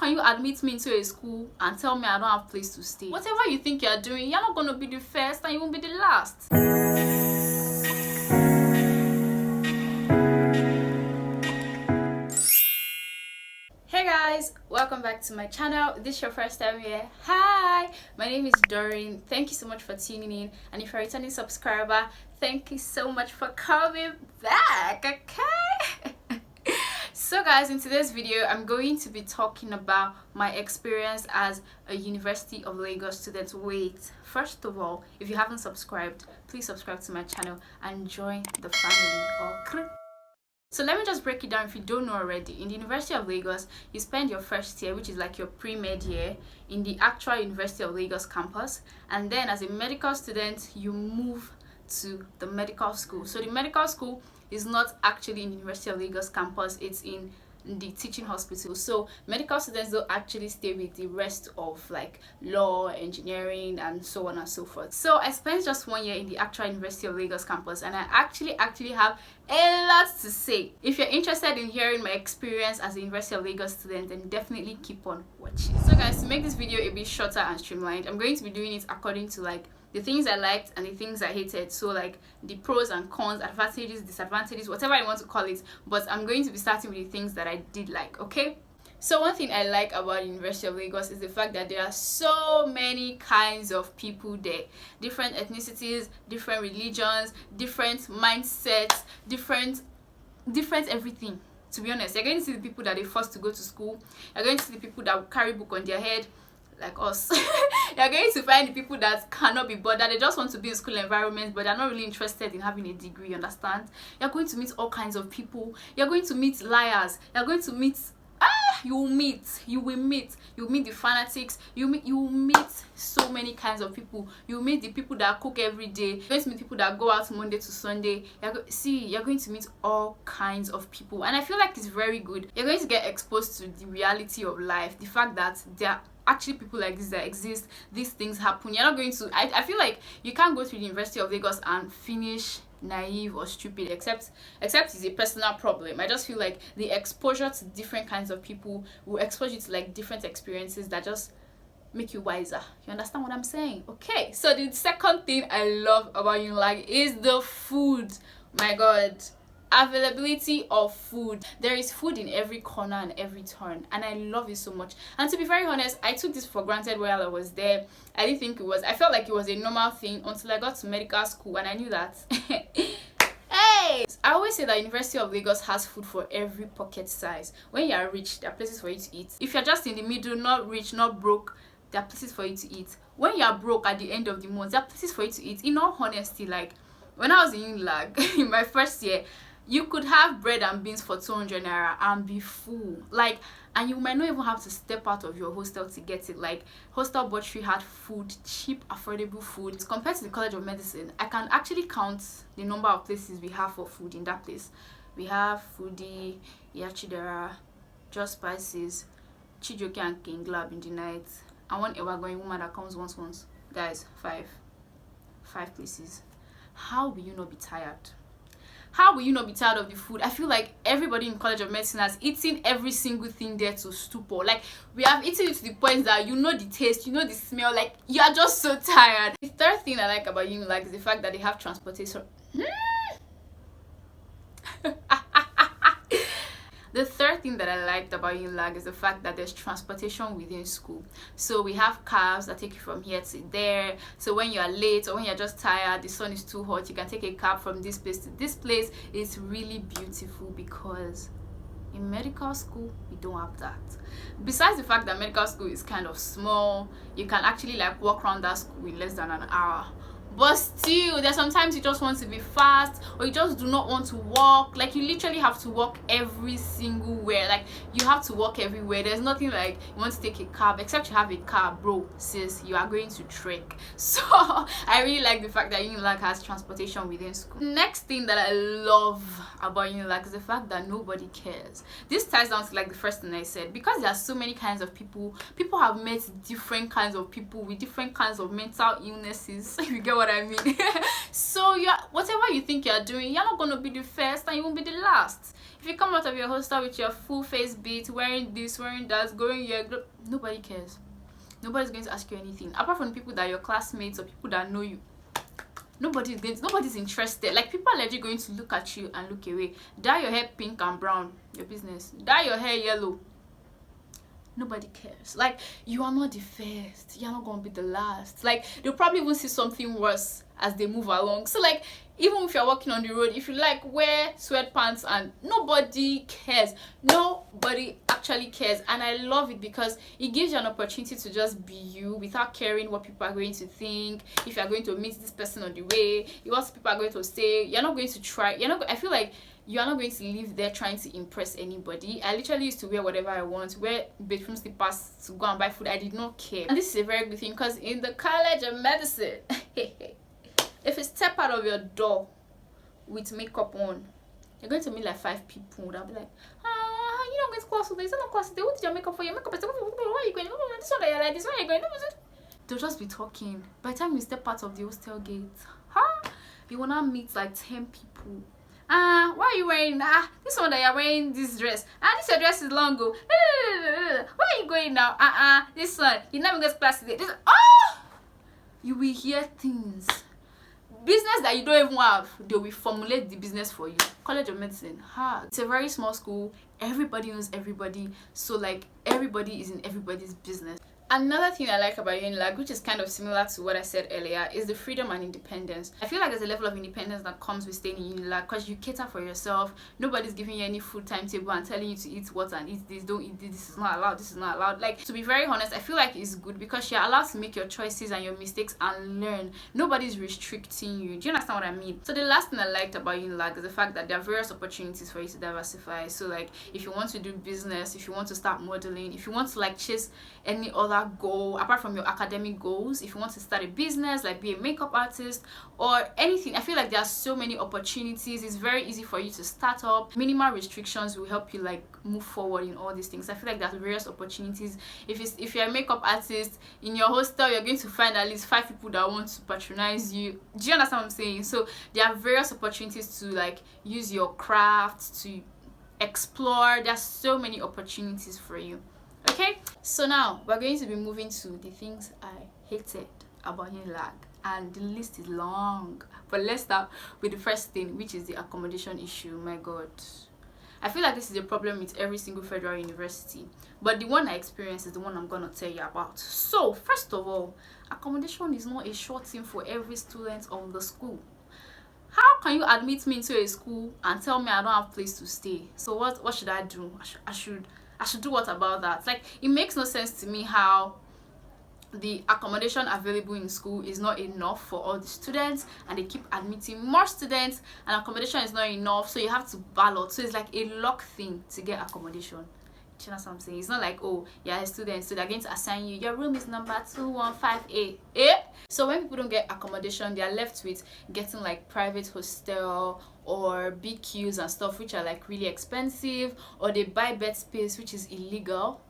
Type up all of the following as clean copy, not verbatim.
can you admit me into a school and tell me I don't have place to stay? Whatever you think you're doing, you're not going to be the first and you won't be the last. Hey guys, welcome back to my channel. If this is your first time here, hi, my name is Doreen. Thank you so much for tuning in, and if you're a returning subscriber, thank you so much for coming back. Okay. So guys, in today's video I'm going to be talking about my experience as a University of Lagos student. Wait, first of all, if you haven't subscribed, please subscribe to my channel and join the family. Okay. So let me just break it down if you don't know already. In the University of Lagos, you spend your first year, which is like your pre-med year, in the actual University of Lagos campus, and then as a medical student you move to the medical school. So the medical school is not actually in the University of Lagos campus, it's in the teaching hospital. So medical students don't actually stay with the rest of like law, engineering, and so on and so forth. So I spent just 1 year in the actual University of Lagos campus, and I actually have a lot to say. If you're interested in hearing my experience as a University of Lagos student, then definitely keep on watching. So guys, to make this video a bit shorter and streamlined, I'm going to be doing it according to like the things I liked and the things I hated. So like the pros and cons, advantages, disadvantages, whatever you want to call it. But I'm going to be starting with the things that I did like, okay? So one thing I like about University of Lagos is the fact that there are so many kinds of people there. Different ethnicities, different religions, different mindsets, different everything. To be honest, you're going to see the people that they forced to go to school. You're going to see the people that carry book on their head, like us. You're going to find the people that cannot be bothered. They just want to be in school environment, but they're not really interested in having a degree, you understand? You're going to meet all kinds of people. You're going to meet liars. You're going to meet you will meet the fanatics. You will meet so many kinds of people. You will meet the people that cook every day. You're going to meet people that go out Monday to Sunday. You're going to meet all kinds of people, and I feel like it's very good. You're going to get exposed to the reality of life, the fact that there are actually people like this that exist. These things happen. You're not going to I feel like you can't go to the University of Lagos and finish naive or stupid, except it's a personal problem. I just feel like the exposure to different kinds of people will expose you to like different experiences that just make you wiser. You understand what I'm saying? Okay, so the second thing I love about Unilag is the food. My god, availability of food. There is food in every corner and every turn, and I love it so much. And to be very honest, I took this for granted while I was there. I didn't think I felt like it was a normal thing until I got to medical school, and I knew that hey, I always say that University of Lagos has food for every pocket size. When you are rich, there are places for you to eat. If you're just in the middle, not rich, not broke, there are places for you to eat. When you are broke at the end of the month, there are places for you to eat. In all honesty, like when I was in Unilag in my first year, you could have bread and beans for 200 naira and be full. Like, and you might not even have to step out of your hostel to get it. Like, Hostel Butchery had food, cheap, affordable food. Compared to the College of Medicine, I can actually count the number of places we have for food in that place. We have Foodie, Yachidera, Just Spices, Chijoke and King Lab in the night, and one ever-going woman that comes once. Guys, five places. How will you not be tired? How will you not be tired of the food? I feel like everybody in College of Medicine has eaten every single thing there to stupor. Like, we have eaten it to the point that you know the taste, you know the smell, like you are just so tired. The third thing I like about Unilag is the fact that they have transportation. The third thing that I liked about Unilag is the fact that there's transportation within school. So we have cars that take you from here to there. So when you are late or when you're just tired, the sun is too hot, you can take a cab from this place to this place. It's really beautiful because in medical school, we don't have that. Besides the fact that medical school is kind of small, you can actually like walk around that school in less than an hour. But still, there's sometimes you just want to be fast, or you just do not want to walk. Like, you literally have to walk every single where. Like, you have to walk everywhere. There's nothing like you want to take a cab, except you have a car, bro, sis, you are going to trek. So I really like the fact that Unilag has transportation within school. Next thing that I love about Unilag is the fact that nobody cares. This ties down to like the first thing I said, because there are so many kinds of people have met different kinds of people with different kinds of mental illnesses. If you get what what I mean? So whatever you think you're doing, you're not gonna be the first and you won't be the last. If you come out of your hostel with your full face beat, wearing this, wearing that, going here, nobody cares. Nobody's going to ask you anything apart from people that are your classmates or people that know you. Nobody's interested. Like, people are legit going to look at you and look away. Dye your hair pink and brown, your business. Dye your hair yellow, nobody cares. Like, you are not the first, you're not gonna be the last. Like, they'll probably even see something worse as they move along. So like, even if you're walking on the road, if you like wear sweatpants, and nobody cares. Nobody actually cares. And I love it because it gives you an opportunity to just be you without caring what people are going to think. If you're going to meet this person on the way, what people are going to say, you're not going to try. I feel like you are not going to live there trying to impress anybody. I literally used to wear whatever I want, wear bedroom slippers to go and buy food. I did not care. And this is a very good thing because in the College of Medicine, if you step out of your door with makeup on, you're going to meet like 5 people. They'll be like, you don't get class today. It's not class today. What did your makeup for? Your makeup is where are you going? This one that you're like, this one you're going. They'll just be talking. By the time you step out of the hostel gate, you will not meet like 10 people. Why are you wearing this one that you're wearing this dress? This your dress is long ago. Where are you going now? This one, you never get class today. You will hear things. Business that you don't even have, they will formulate the business for you. College of Medicine, it's a very small school. Everybody knows everybody, so like everybody is in everybody's business. Another thing I like about Unilag, which is kind of similar to what I said earlier, is the freedom and independence. I feel like there's a level of independence that comes with staying in Unilag because you cater for yourself. Nobody's giving you any food timetable and telling you to eat what and eat this, don't eat this, this is not allowed, this is not allowed. Like, to be very honest, I feel like it's good because you're allowed to make your choices and your mistakes and learn. Nobody's restricting you. Do you understand what I mean? So the last thing I liked about Unilag is the fact that there are various opportunities for you to diversify. So like, if you want to do business, if you want to start modeling, if you want to like chase any other goal apart from your academic goals, if you want to start a business like be a makeup artist or anything, I feel like there are so many opportunities. It's very easy for you to start up. Minimal restrictions will help you like move forward in all these things. I feel like there's various opportunities. If you're a makeup artist in your hostel, you're going to find at least 5 people that want to patronize you. Do you understand what I'm saying? So there are various opportunities to like use your craft to explore. There's so many opportunities for you. Okay, so now we're going to be moving to the things I hated about Unilag, and the list is long, but let's start with the first thing, which is the accommodation issue. My god, I feel like this is a problem with every single federal university, but the one I experienced is the one I'm gonna tell you about. So first of all, accommodation is not a sure thing for every student of the school. How can you admit me into a school and tell me I don't have a place to stay? So what should I do? I should do what about that? Like, it makes no sense to me how the accommodation available in school is not enough for all the students and they keep admitting more students and accommodation is not enough, so you have to ballot. So it's like a luck thing to get accommodation. Do you know what I'm saying? It's not like, oh, you're a student, so they're going to assign you, your room is number 215A. So when people don't get accommodation, they're left with getting like private hostel or big queues and stuff, which are like really expensive, or they buy bed space, which is illegal,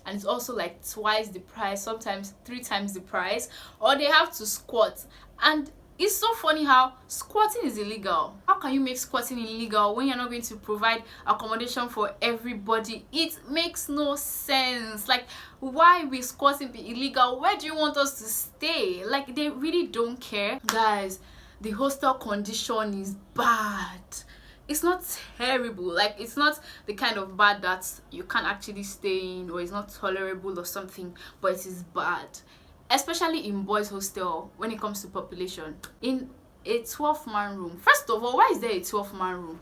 and it's also like twice the price, sometimes 3 times the price, or they have to squat. And it's so funny how squatting is illegal. How can you make squatting illegal when you're not going to provide accommodation for everybody? It makes no sense. Like, why will squatting be illegal? Where do you want us to stay? Like, they really don't care. Guys, the hostel condition is bad. It's not terrible. Like, it's not the kind of bad that you can't actually stay in or it's not tolerable or something, but it is bad. Especially in boys hostel when it comes to population. In a 12-man room, first of all, why is there a 12-man room?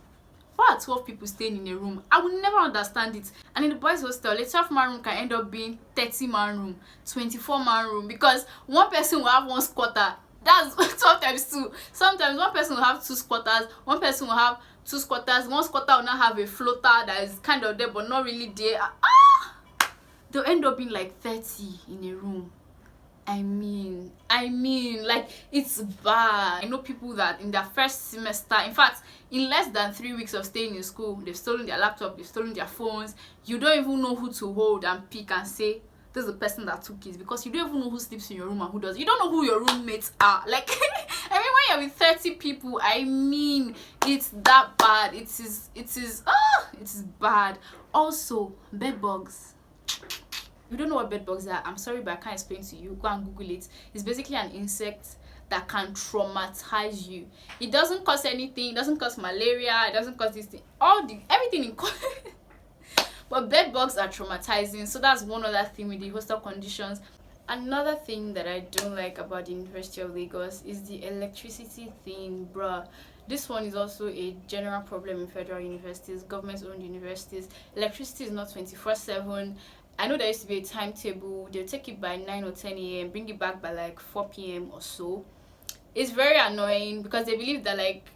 Why are 12 people staying in a room? I will never understand it. And in the boys hostel, a 12-man room can end up being 30-man room, 24-man room, because one person will have 1 squatter. That's 12 times 2. Sometimes one person will have 2 squatters, one person will have 2 squatters, 1 squatter will not have a floater that is kind of there but not really there. They'll end up being like 30 in a room. I mean, like, it's bad. I know people that in their first semester, in fact, in less than 3 weeks of staying in school, they've stolen their laptop, they've stolen their phones. You don't even know who to hold and pick and say, this is the person that took it, because you don't even know who sleeps in your room and who does. You don't know who your roommates are. Like, I mean, when you're with 30 people, I mean, it's that bad. It is bad. Also, bed bugs. You don't know what bed bugs are. I'm sorry, but I can't explain to you. Go and Google it. It's basically an insect that can traumatize you. It doesn't cause anything. It doesn't cause malaria. It doesn't cause this thing. Everything in but bed bugs are traumatizing. So that's one other thing with the hostel conditions. Another thing that I don't like about the University of Lagos is the electricity thing, bruh. This one is also a general problem in federal universities, government-owned universities. Electricity is not 24/7. I know there used to be a timetable. They'll take it by 9 or 10 a.m., bring it back by like 4 p.m. or so. It's very annoying because they believe that like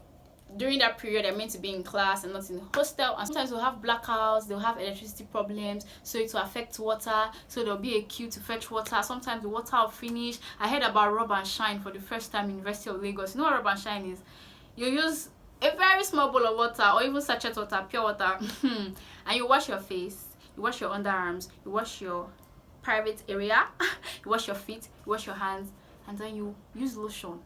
during that period they're meant to be in class and not in the hostel, and sometimes they'll have blackouts, they'll have electricity problems, so it will affect water, so there'll be a queue to fetch water. Sometimes the water will finish. I heard about rub and shine for the first time in University of Lagos. You know what rub and shine is? You use a very small bowl of water or even sachet water, pure water, and you wash your face, you wash your underarms, you wash your private area, you wash your feet, you wash your hands, and then you use lotion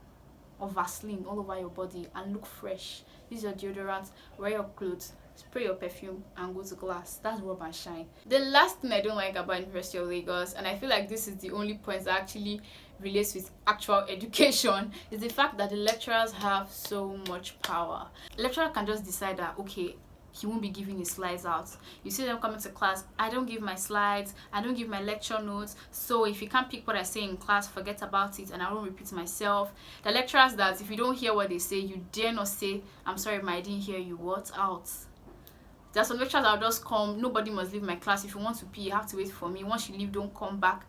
or Vaseline all over your body and look fresh. Use your deodorant, wear your clothes, spray your perfume, and go to class. That's rub and shine. The last thing I don't like about University of Lagos, and I feel like this is the only point that actually relates with actual education, is the fact that the lecturers have so much power. The lecturer can just decide that, okay, he won't be giving his slides out. You see them coming to class, I don't give my slides, I don't give my lecture notes, so if you can't pick what I say in class, forget about it and I won't repeat myself. The lecturers that if you don't hear what they say, you dare not say, I'm sorry, I didn't hear you, what? Out. There's some lecturers that'll just come, nobody must leave my class. If you want to pee, you have to wait for me. Once you leave, don't come back.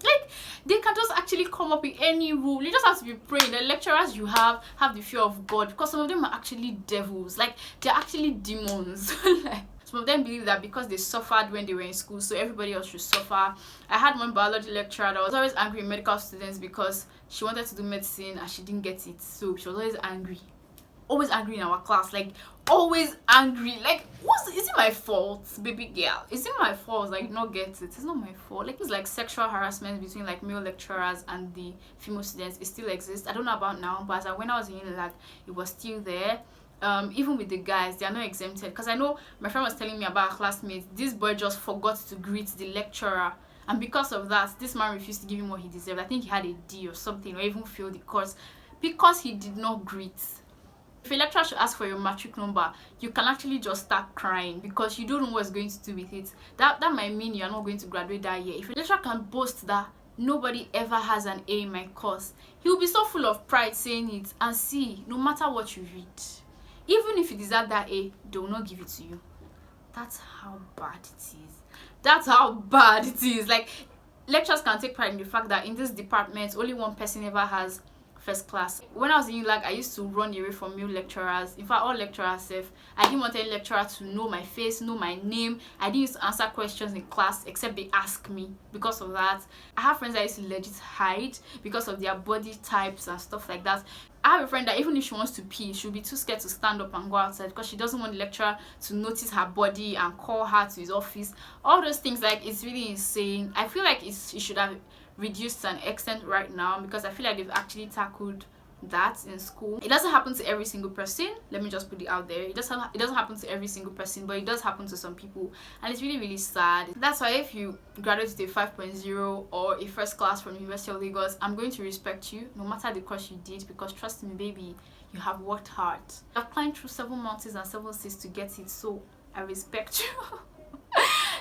Like, they can just actually come up with any rule. You just have to be praying. The lecturers you have the fear of God, because some of them are actually devils. Like, they're actually demons. Like, some of them believe that because they suffered when they were in school, so everybody else should suffer. I had one biology lecturer that was always angry with medical students because she wanted to do medicine and she didn't get it, so she was always angry. Always angry in our class, like always angry. Like, is it my fault, baby girl? Is it my fault? Like, not get it? It's not my fault. Like, it's like sexual harassment between like male lecturers and the female students. It still exists. I don't know about now, but when I was in Unilag, it was still there. Even with the guys, they are not exempted. Because I know my friend was telling me about a classmate. This boy just forgot to greet the lecturer, and because of that, this man refused to give him what he deserved. I think he had a D or something, or even failed the course because he did not greet. If a lecturer should ask for your matric number, you can actually just start crying because you don't know what's going to do with it. That might mean you're not going to graduate that year. If a lecturer can boast that nobody ever has an A in my course, he will be so full of pride saying it, and see, no matter what you read, even if you deserve that A, they will not give it to you. That's how bad it is. That's how bad it is. Like, lecturers can take pride in the fact that in this department, only one person ever has first class. When I was in Unilag, I used to run away from male lecturers. In fact, all lecturers, I didn't want any lecturer to know my face, know my name. I didn't used to answer questions in class except they ask me. Because of that, I have friends that used to legit hide because of their body types and stuff like that. I have a friend that even if she wants to pee, she'll be too scared to stand up and go outside because she doesn't want the lecturer to notice her body and call her to his office. All those things, like, it's really insane. I feel like it should have reduced to an extent right now, because I feel like they've actually tackled that in school. It doesn't happen to every single person, let me just put it out there. It doesn't happen to every single person, but it does happen to some people, and it's really, really sad. That's why if you graduate with a 5.0 or a first class from University of Lagos, I'm going to respect you no matter the course you did, because trust me, baby, you have worked hard. I've climbed through 7 mountains and 7 seas to get it, so I respect you.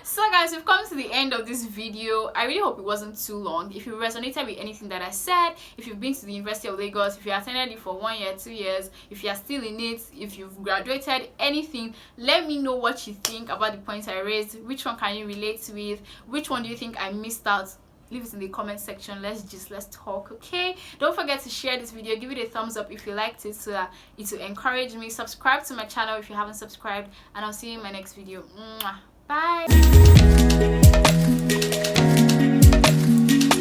So guys, we've come to the end of this video. I really hope it wasn't too long. If you resonated with anything that I said, if you've been to the University of Lagos, if you attended it for 1 year, 2 years, if you are still in it, if you've graduated, anything, let me know what you think about the points I raised. Which one can you relate with? Which one do you think I missed out? Leave it in the comment section. Let's talk, okay? Don't forget to share this video, give it a thumbs up if you liked it, so that it will encourage me. Subscribe to my channel if you haven't subscribed, and I'll see you in my next video. Mwah. Bye.